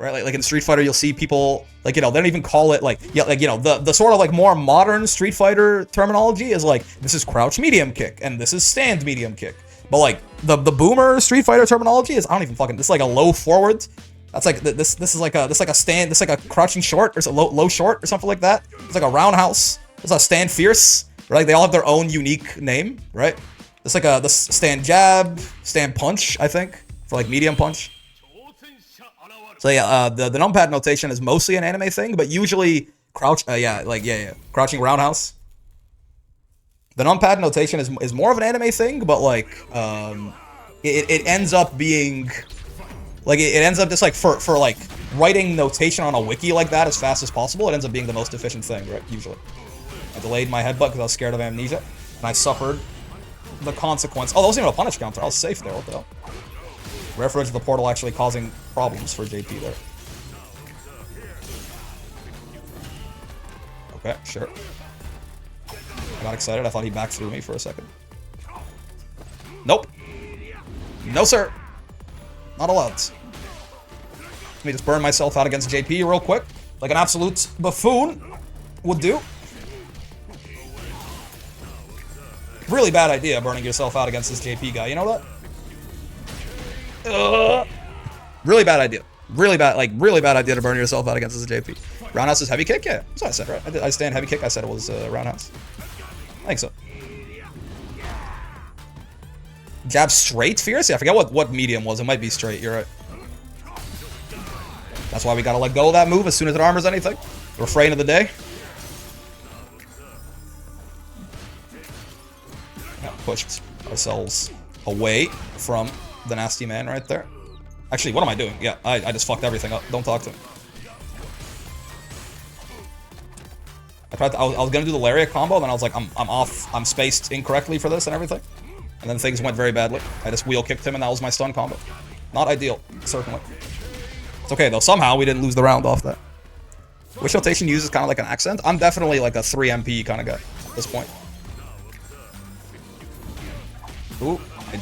right? Like in Street Fighter, you'll see people, like, you know, they don't even call it, like, yeah, like, you know, the sort of, like, more modern Street Fighter terminology is, like, this is crouch medium kick, and this is stand medium kick. But, like, the boomer Street Fighter terminology is, I don't even fucking, this is, like, a low forward. That's, like, this is, like, a stand, this is, like, a crouching short, or a low short, or something like that. It's, like, a roundhouse. There's a stand fierce, right? Like, they all have their own unique name, right? It's, like, this stand jab, stand punch, I think, for, like, medium punch. So yeah, the numpad notation is mostly an anime thing, but usually crouch, crouching roundhouse. The numpad notation is more of an anime thing, but like, it ends up being, like, it ends up just like for like writing notation on a wiki like that as fast as possible. It ends up being the most efficient thing, right? Usually, I delayed my headbutt because I was scared of amnesia, and I suffered the consequence. Oh, that wasn't even a punish counter. I was safe there. What the hell? Reference to the portal actually causing problems for JP there. Okay, sure. I got excited. I thought he back threw me for a second. Nope. No, sir. Not allowed. Let me just burn myself out against JP real quick. Like an absolute buffoon would do. Really bad idea burning yourself out against this JP guy. You know that? Really bad idea. Really bad idea to burn yourself out against this JP. Roundhouse is heavy kick? Yeah, that's what I said, right? I stand heavy kick. I said it was roundhouse. I think so. Jab straight fierce? Yeah, I forget what medium was. It might be straight. You're right. That's why we gotta let go of that move as soon as it armors anything. Refrain of the day. Yeah, pushed ourselves away from the nasty man right there. Actually, what am I doing? Yeah, I just fucked everything up. Don't talk to me. I was gonna do the lariat combo, and then I was like, I'm off. I'm spaced incorrectly for this and everything. And then things went very badly. I just wheel kicked him, and that was my stun combo. Not ideal, certainly. It's okay though. Somehow we didn't lose the round off that. Wish rotation uses kind of like an accent. I'm definitely like a 3 MP kind of guy at this point. Ooh, I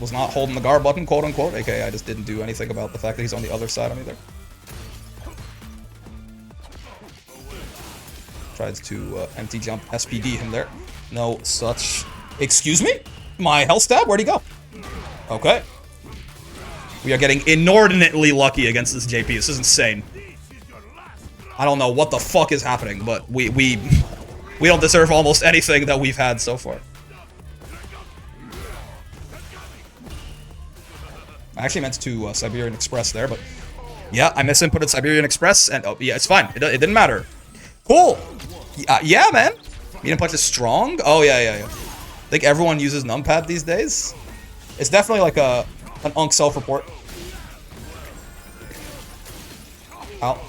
was not holding the guard button, quote unquote. AKA, I just didn't do anything about the fact that he's on the other side of me there. Tried to empty jump SPD him there. No such. Excuse me? My health stab? Where'd he go? Okay. We are getting inordinately lucky against this JP. This is insane. I don't know what the fuck is happening, but we don't deserve almost anything that we've had so far. I actually meant to Siberian Express there, but yeah, I misinputted Siberian Express, and oh yeah, it's fine. It didn't matter. Cool. Yeah, man. Medium punch is strong. Oh yeah. I think everyone uses numpad these days. It's definitely like an unk self-report. Ow.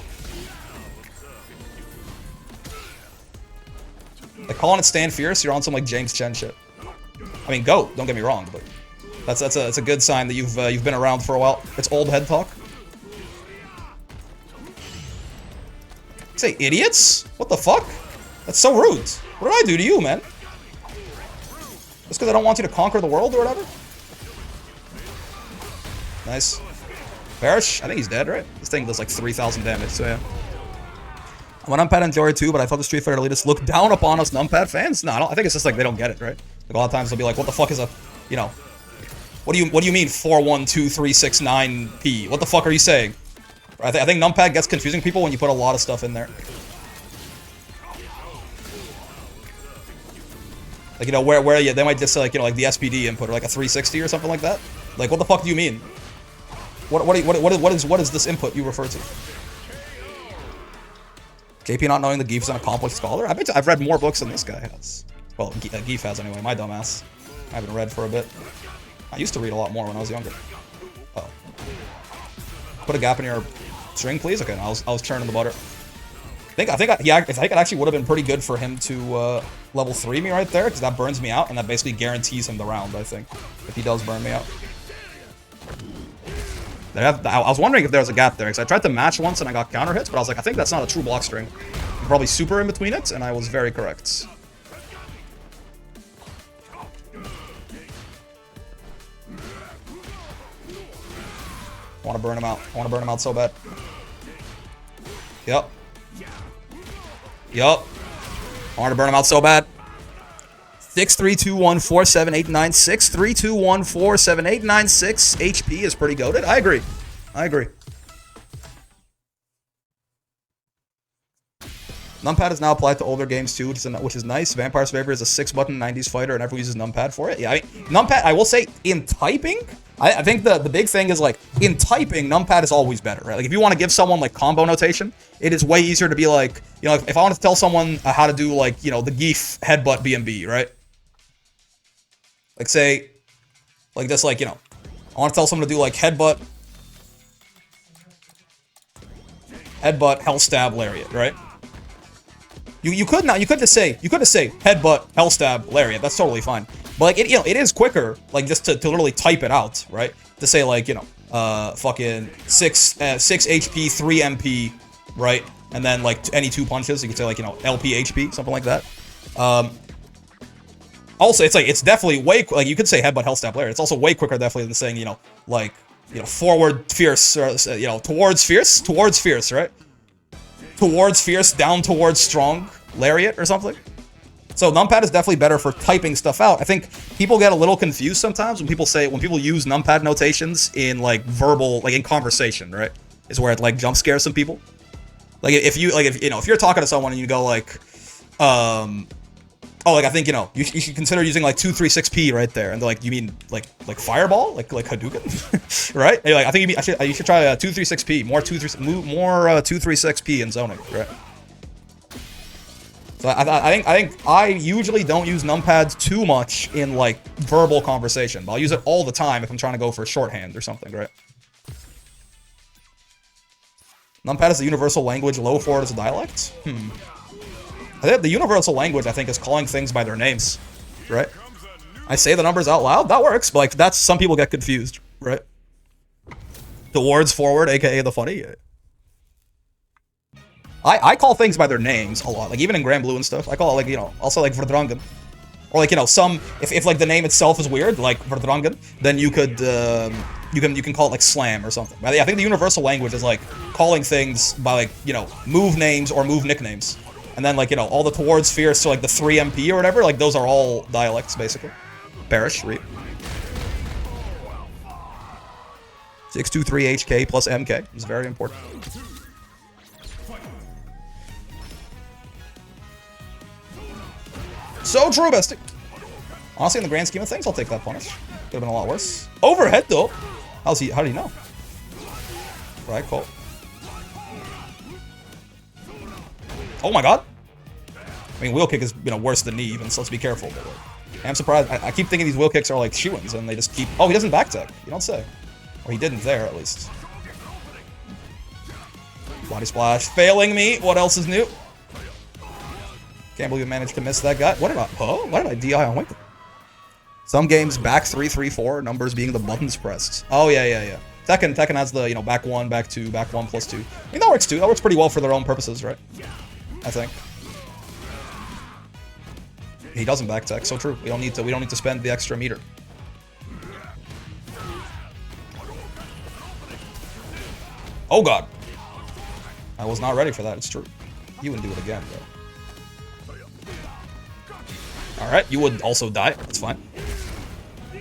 Like calling it stand fierce, you're on some like James Chen shit. I mean, go. Don't get me wrong, but that's a good sign that you've been around for a while. It's old head talk. Say idiots? What the fuck? That's so rude. What did I do to you, man? Just because I don't want you to conquer the world or whatever? Nice. Parrish? I think he's dead, right? This thing does like 3,000 damage, so yeah. I'm an Numpad enjoyer too, but I thought the Street Fighter elitists look down upon us Numpad fans. No, I think it's just like they don't get it, right? Like a lot of times they'll be like, what the fuck is a, you know, what do you mean 412369P? What the fuck are you saying? I think Numpad gets confusing people when you put a lot of stuff in there. Like, you know, where they might just say, like, you know, like the SPD input or like a 360 or something like that. Like, what the fuck do you mean? What is this input you refer to? JP not knowing the Geef is an accomplished scholar? I bet I've read more books than this guy has. Well, Geef has anyway, my dumbass. I haven't read for a bit. I used to read a lot more when I was younger. Uh oh. Put a gap in your string, please? Okay, I was churning the butter. I think it actually would have been pretty good for him to level 3 me right there, because that burns me out, and that basically guarantees him the round, I think, if he does burn me out. I was wondering if there was a gap there, because I tried to match once and I got counter hits, but I was like, I think that's not a true block string. I'm probably super in between it, and I was very correct. I want to burn him out. I want to burn him out so bad. Yup. Yup. I want to burn him out so bad. 6-3-2-1-4-7-8-9. 6-3-2-1-4-7-8-9. 6 HP is pretty goated. I agree. I agree. Numpad is now applied to older games too, which is nice. Vampire Survivor is a 6-button 90s fighter and everyone uses Numpad for it. Yeah, I mean, Numpad, I will say, in typing, I think the big thing is, like, in typing, Numpad is always better, right? Like, if you want to give someone, like, combo notation, it is way easier to be like, you know, if I want to tell someone how to do, like, you know, the Geef headbutt BMB, right? Like, say, like this, like, you know, I want to tell someone to do, like, headbutt, hell stab, lariat, right? You could just say headbutt, hell stab, lariat. That's totally fine. But, like, it, you know, it is quicker, like, just to literally type it out, right? To say, like, you know, fucking 6 HP, 3 MP, right? And then, like, any 2 punches. You could say, like, you know, LP HP, something like that. Also, it's like, it's definitely way, like, you could say headbutt, hell stab, lariat. It's also way quicker, definitely, than saying, you know, like, you know, forward fierce, or, you know, towards fierce, right? Towards fierce, down towards strong, lariat, or something. So Numpad is definitely better for typing stuff out. I think people get a little confused sometimes when people use Numpad notations in, like, verbal, like, in conversation, right? Is where it, like, jump scares some people. Like, if you know, if you're talking to someone and you go, like, oh, like, I think, you know, you should consider using, like, 236p right there. And they're like, you mean, like fireball? Like Hadouken? Right? And you're like, I think you should try 236p. More 236p in zoning, right? So I think I usually don't use Numpads too much in, like, verbal conversation. But I'll use it all the time if I'm trying to go for shorthand or something, right? Numpad is the universal language, low forward is a dialect? I think the universal language, I think, is calling things by their names, right? I say the numbers out loud, that works, but, like, that's, some people get confused, right? Towards forward, aka the funny. I call things by their names a lot, like, even in Grand Blue and stuff, I call it, like, you know, also, like, Verdrangen. Or, like, you know, if like, the name itself is weird, like Verdrangen, then you could, you can call it, like, Slam or something. But yeah, I think the universal language is, like, calling things by, like, you know, move names or move nicknames. And then, like, you know, all the towards fierce, so, like, the 3 MP or whatever, like, those are all dialects, basically. Perish, reap. 623 HK plus MK is very important. So true, bestie. Honestly, in the grand scheme of things, I'll take that punish. Could have been a lot worse. Overhead, though. How did he know? Right, cool. Oh my god. I mean, wheel kick is, you know, worse than knee even, so let's be careful. But, like, I'm surprised. I keep thinking these wheel kicks are like shoo-ins, and they just keep... Oh, he doesn't back tech. You don't say. Or he didn't there, at least. Body splash. Failing me. What else is new? Can't believe I managed to miss that guy. What did I... Oh, why did I DI on Winkler? Some games back 3, 3, 4, numbers being the buttons pressed. Oh, yeah. Tekken has the, you know, back 1, back 2, back 1 plus 2. I mean, that works too. That works pretty well for their own purposes, right? I think. He doesn't back tech, so true. We don't need to spend the extra meter. Oh god. I was not ready for that, it's true. You wouldn't do it again, bro. Alright, you would also die. That's fine.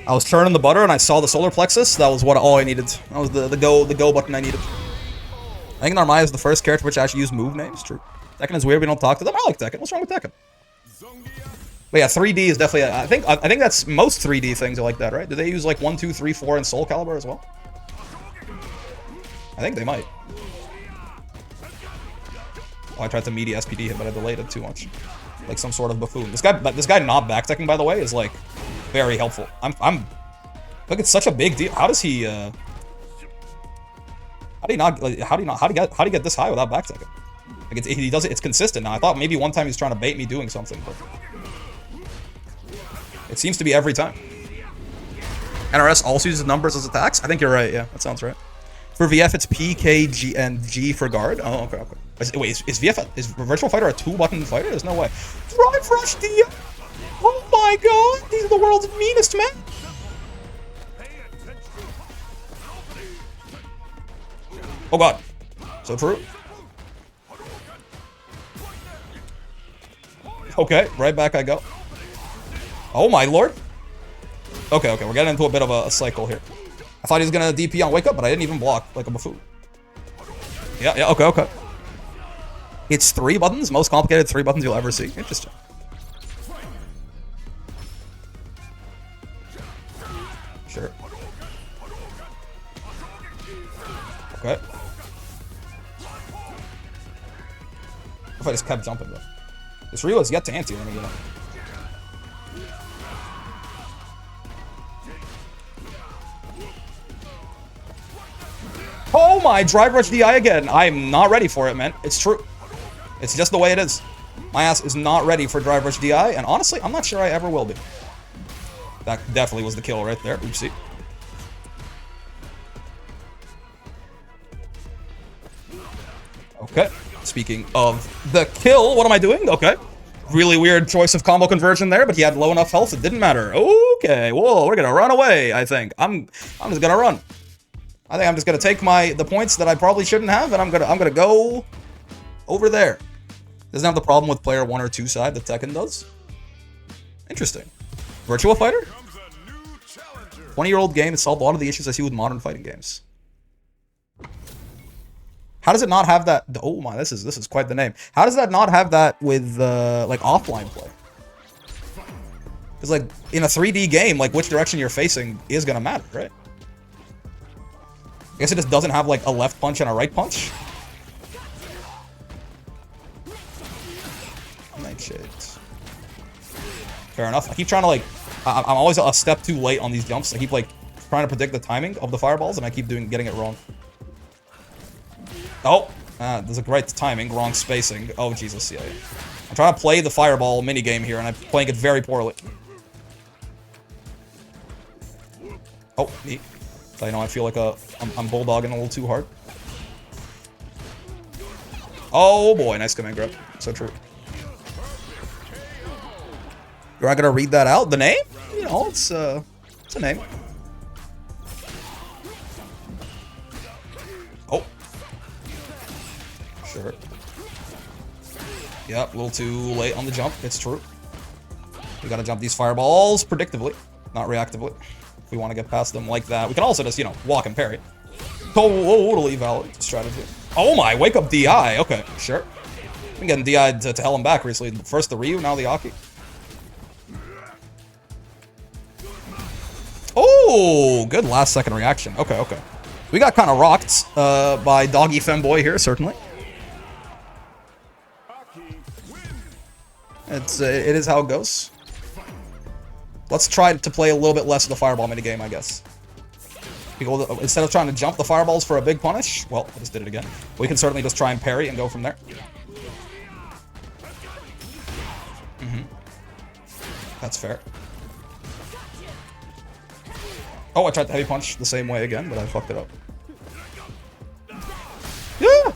I was churning the butter and I saw the solar plexus. That was all I needed. That was the go button I needed. I think Narmaya is the first character which actually used move names. True. Tekken is weird. We don't talk to them. I like Tekken. What's wrong with Tekken? But yeah, 3D is definitely. I think that's most 3D things are like that, right? Do they use like 1, 2, 3, 4 in Soul Calibur as well? I think they might. Oh, I tried to meaty SPD him, but I delayed it too much. Like some sort of buffoon. This guy not backteching, by the way, is like very helpful. Look, it's such a big deal. How does he? How do you get this high without backteching? Like he does it. It's consistent now. I thought maybe one time he was trying to bait me doing something, but it seems to be every time. NRS also uses numbers as attacks. I think you're right. Yeah, that sounds right. For VF, it's P, K, G, and G for guard. Oh, okay. Wait, is Virtual Fighter a 2-button fighter? There's no way. Drive Rush D. Oh my god, these are the world's meanest men. Oh god. So true. Okay, right back I go. Oh my lord. Okay, we're getting into a bit of a cycle here. I thought he was gonna DP on wake up, but I didn't even block like a buffoon. Yeah, okay. It's 3 buttons, most complicated 3 buttons you'll ever see. Interesting. Sure. Okay. If I just kept jumping though. This Ryu is yet to anti, let me get up. Oh my, drive rush DI again. I'm not ready for it, man. It's true. It's just the way it is. My ass is not ready for drive rush DI, and honestly, I'm not sure I ever will be. That definitely was the kill right there. Oopsie. Okay. Speaking of the kill, what am I doing? Okay. Really weird choice of combo conversion there, but he had low enough health, it didn't matter. Okay, whoa, we're gonna run away, I think. I'm just gonna run. I think I'm just gonna take the points that I probably shouldn't have, and I'm gonna go over there. Doesn't have the problem with player 1 or 2 side that Tekken does. Interesting. Virtua Fighter? 20-year-old game that solved a lot of the issues I see with modern fighting games. How does it not have that? Oh my, this is quite the name. How does that not have that with like offline play? Because like in a 3D game, like which direction you're facing is gonna matter, right? I guess it just doesn't have like a left punch and a right punch. Nightshades. Fair enough. I keep trying to like, I'm always a step too late on these jumps. I keep like trying to predict the timing of the fireballs, and I keep getting it wrong. Oh, there's a great timing, wrong spacing. Oh Jesus, yeah. I'm trying to play the fireball minigame here, and I'm playing it very poorly. Oh, neat. I know I feel like I'm bulldogging a little too hard. Oh boy, nice command grab. So true. You're not gonna read that out? The name? You know, it's a name. Oh. Sure. Yep, a little too late on the jump. It's true. We gotta jump these fireballs predictably, not reactively. If we want to get past them like that. We can also just, you know, walk and parry. Totally valid strategy. Oh my, wake up DI. Okay, sure. I've been getting DI'd to hell and back recently. First the Ryu, now the Aki. Oh, good last second reaction. Okay. We got kind of rocked by Doggy Femboy here, certainly. It is how it goes. Let's try to play a little bit less of the fireball minigame, I guess. Instead of trying to jump the fireballs for a big punish, well, I just did it again. We can certainly just try and parry and go from there. That's fair. Oh, I tried the heavy punch the same way again, but I fucked it up. Yeah!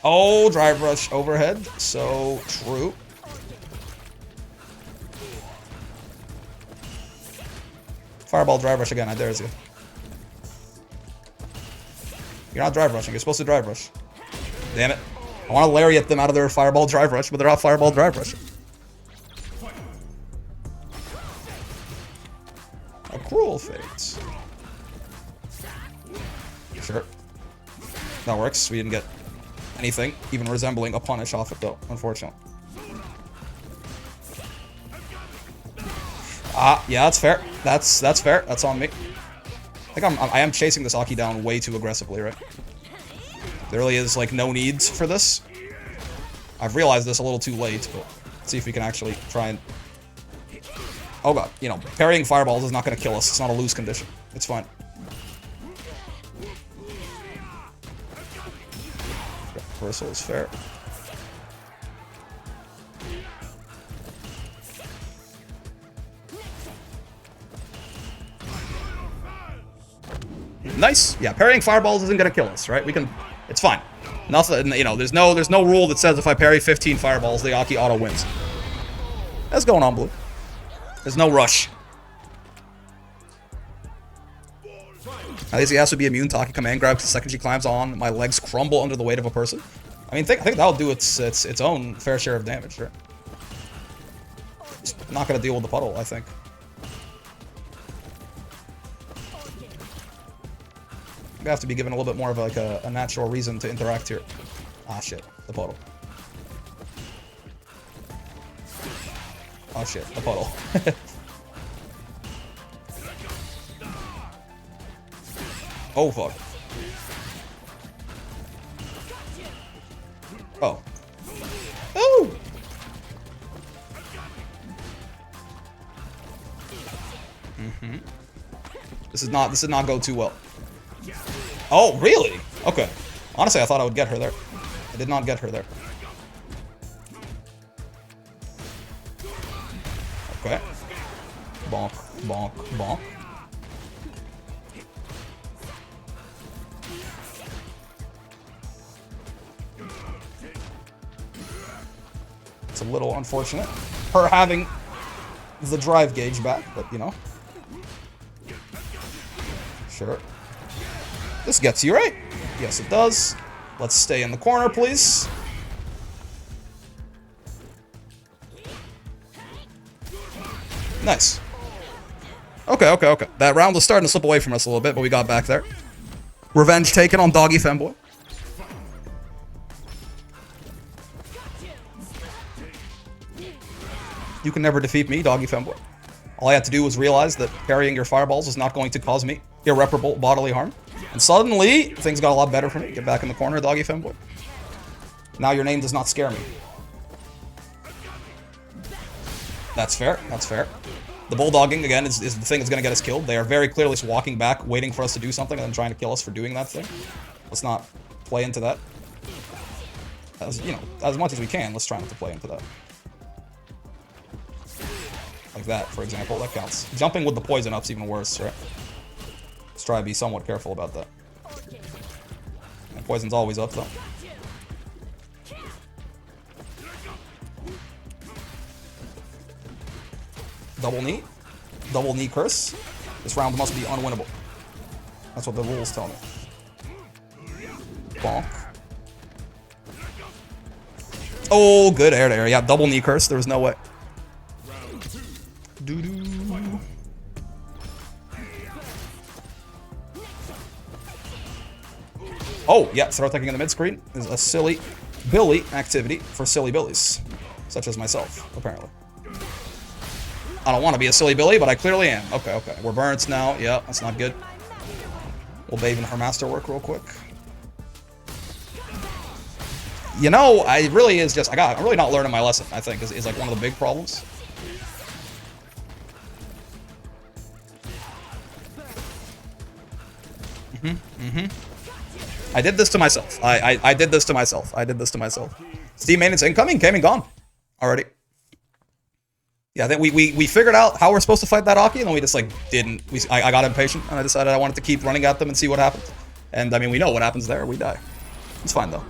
Oh, drive rush overhead. So true. Fireball drive rush again, I dares you. You're not drive rushing, you're supposed to drive rush. Damn it. I want to lariat them out of their fireball drive rush, but they're not fireball drive rushing. A cruel fate. Sure. That works. We didn't get anything even resembling a punish off it though, unfortunately. Yeah, that's fair. That's fair. That's on me. I think I am chasing this Aki down way too aggressively, right? There really is like no needs for this. I've realized this a little too late, but let's see if we can actually try and... Oh god, you know, parrying fireballs is not going to kill us. It's not a lose condition. It's fine. Reversal is fair. Nice. Yeah, parrying fireballs isn't gonna kill us, right? We can. It's fine. Nothing. You know, there's no rule that says if I parry 15 fireballs, the Aki auto wins. That's going on, Blue. There's no rush. At least he has to be immune to Taki command grab, because the second she climbs on, my legs crumble under the weight of a person. I mean, I think that'll do its own fair share of damage, right? Just not gonna deal with the puddle, I think. We have to be given a little bit more of like a natural reason to interact here. Ah, shit, the puddle. Oh shit, the puddle. Oh fuck. Oh. Oh! This did not go too well. Oh, really? Okay. Honestly, I thought I would get her there. I did not get her there. Okay. Bonk, bonk, bonk. It's a little unfortunate. Her having the drive gauge back, but you know. Sure. This gets you, right? Yes, it does. Let's stay in the corner, please. Nice. Okay, okay, okay. That round was starting to slip away from us a little bit, but we got back there. Revenge taken on Doggy Femboy. You can never defeat me, Doggy Femboy. All I had to do was realize that parrying your fireballs is not going to cause me irreparable bodily harm. And suddenly, things got a lot better for me. Get back in the corner, Doggy Femboy. Now your name does not scare me. That's fair, that's fair. The bulldogging, again, is the thing that's going to get us killed. They are very clearly just walking back, waiting for us to do something, and then trying to kill us for doing that thing. Let's not play into that. As, you know, as much as we can, let's try not to play into that. Like that, for example, that counts. Jumping with the poison up's even worse, right? Let's try to be somewhat careful about that. And poison's always up, though. Double knee curse. This round must be unwinnable. That's what the rules tell me. Bonk. Oh, good air to air. Yeah, double knee curse. There was no way. Doo-doo. Oh, yeah, throw attacking in the mid-screen is a silly Billy activity for silly Billies. Such as myself, apparently. I don't want to be a silly Billy, but I clearly am. Okay, okay. We're burnt now. Yeah, that's not good. We'll bathe in her masterwork real quick. You know, I really is just... I'm really not learning my lesson, I think, is like one of the big problems. I did this to myself. I did this to myself. I did this to myself. Steam maintenance incoming, came and gone. Already. Yeah, I think we figured out how we're supposed to fight that Aki, and then we just like didn't. I got impatient, and I decided I wanted to keep running at them and see what happened. And I mean, we know what happens there. We die. It's fine though.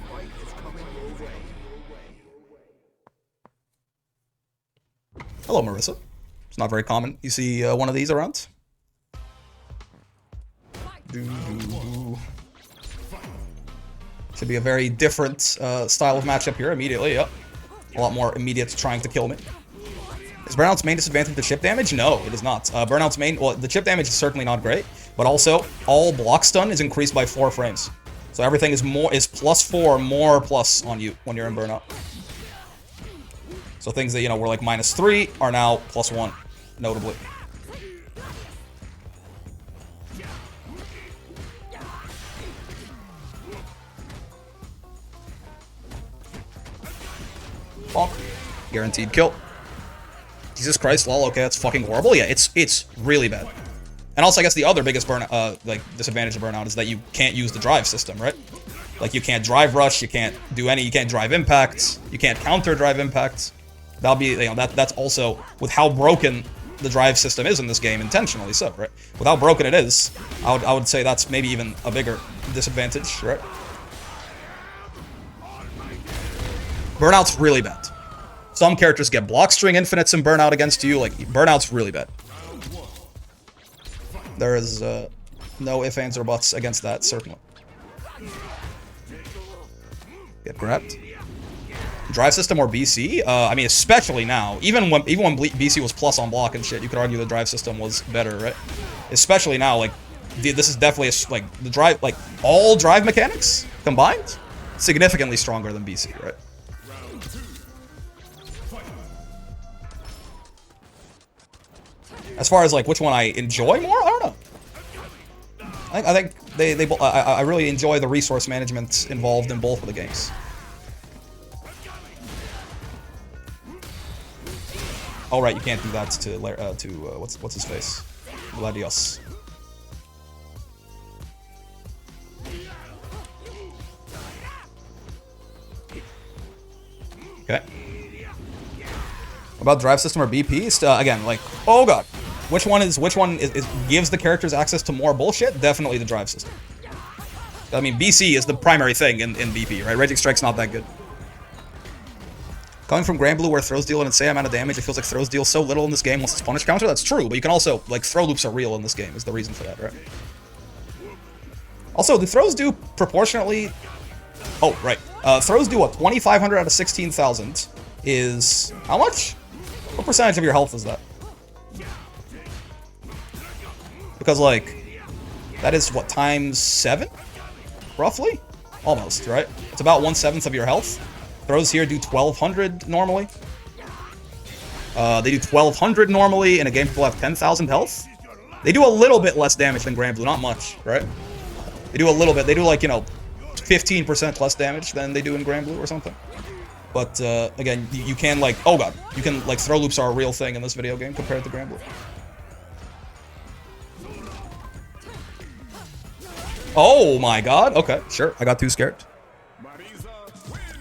Hello, Marissa. It's not very common. You see one of these around? Should be a very different style of matchup here immediately. Yep. A lot more immediate trying to kill me. Is Burnout's main disadvantage the chip damage? No, it is not. Burnout's main... Well, the chip damage is certainly not great, but also, all block stun is increased by 4 frames. So everything is +4 more plus on you when you're in Burnout. So things that, you know, were like -3 are now +1, notably. Bonk. Guaranteed kill. Jesus Christ, lol, okay, that's fucking horrible. Yeah, it's really bad. And also, I guess the other biggest disadvantage of Burnout is that you can't use the drive system, right? Like, you can't drive rush, you can't do you can't drive impacts, you can't counter drive impacts. That'll be, you know, that's also, with how broken the drive system is in this game, intentionally so, right? With how broken it is, I would say that's maybe even a bigger disadvantage, right? Burnout's really bad. Some characters get block string infinites in Burnout against you. Like, Burnout's really bad. There is No ifs, ands, or buts against that, certainly. Get grabbed. Drive system or BC? I mean, especially now. Even when BC was plus on block and shit, you could argue the drive system was better, right? Especially now, like, this is definitely like the drive, like all drive mechanics combined, significantly stronger than BC, right? As far as like which one I enjoy more, I don't know. I think I really enjoy the resource management involved in both of the games. Oh right, you can't do that to what's his face, Gladius. Okay. About drive system or BP? Again, like, oh god, which one gives the characters access to more bullshit? Definitely the drive system. I mean, BC is the primary thing in BP, right? Raging Strike's not that good. Coming from Grand Blue where throws deal an insane amount of damage, it feels like throws deal so little in this game once it's punish counter. That's true, but you can also, like, throw loops are real in this game is the reason for that, right? Also, the throws do proportionately... Oh, right. Throws do what? 2,500 out of 16,000 is... How much? What percentage of your health is that? Because, like, that is, what, times 7? Roughly? Almost, right? It's about 1/7 of your health. Throws here do 1,200 normally. They do 1,200 normally in a game people have 10,000 health. They do a little bit less damage than Grand Blue, not much, right? They do a little bit. They do like, you know, 15% less damage than they do in Grand Blue or something. But, again, you can, like, oh god, you can, like, throw loops are a real thing in this video game compared to Grand Blue. Oh my god, okay, sure, I got too scared.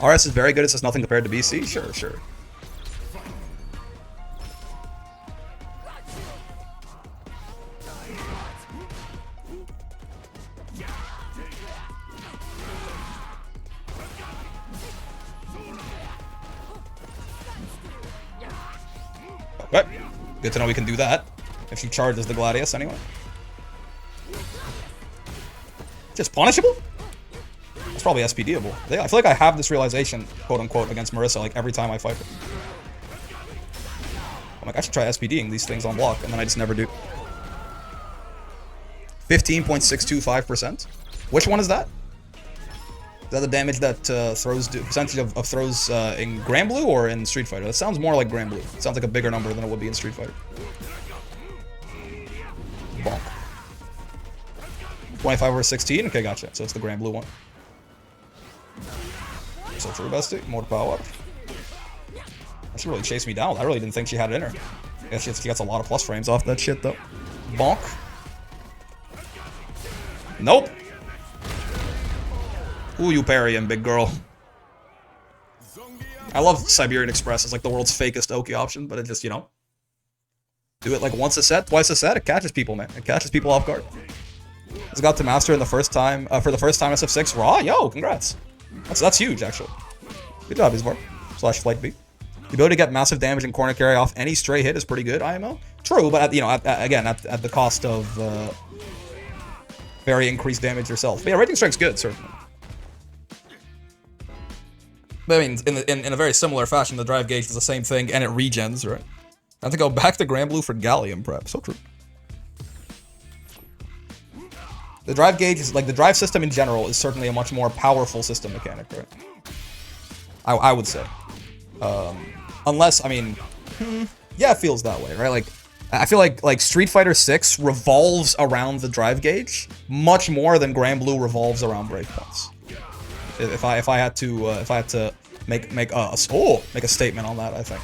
RS is very good, it says nothing compared to BC, sure, sure. Okay, good to know we can do that. If she charges the Gladius anyway. Just punishable? That's probably SPDable. I feel like I have this realization, quote unquote, against Marissa like every time I fight her. I'm like, I should try SPDing these things on block, and then I just never do. 15.625%. Which one is that? Is that the damage that throws do? Percentage of throws in Grand Blue or in Street Fighter? That sounds more like Grand Blue. It sounds like a bigger number than it would be in Street Fighter. Bonk. 25 over 16? Okay, gotcha. So it's the Grand Blue one. So true, bestie. More power up. She really chased me down. I really didn't think she had it in her. I guess she gets a lot of plus frames off that shit, though. Bonk. Nope. Ooh, you parry him, big girl. I love Siberian Express. It's like the world's fakest Oki option, but it just, you know. Do it like once a set, twice a set. It catches people, man. It catches people off guard. It's got to master in the first time, for the first time SF6 Raw. Yo, congrats. That's huge, actually. Good job, Isvar. / Flight B. The ability to get massive damage and corner carry off any stray hit is pretty good, IMO. True, but again, at the cost of very increased damage yourself. But yeah, Raging Strike's good, certainly. But I mean, in a very similar fashion, the drive gauge is the same thing, and it regens, right? I have to go back to Grand Blue for Gallium prep. So true. The drive gauge is, like, the drive system in general is certainly a much more powerful system mechanic, right? I would say. Unless, I mean, yeah, it feels that way, right? Like, I feel like Street Fighter 6 revolves around the drive gauge much more than Grand Blue revolves around breakpoints. If I had to make a statement on that, I think.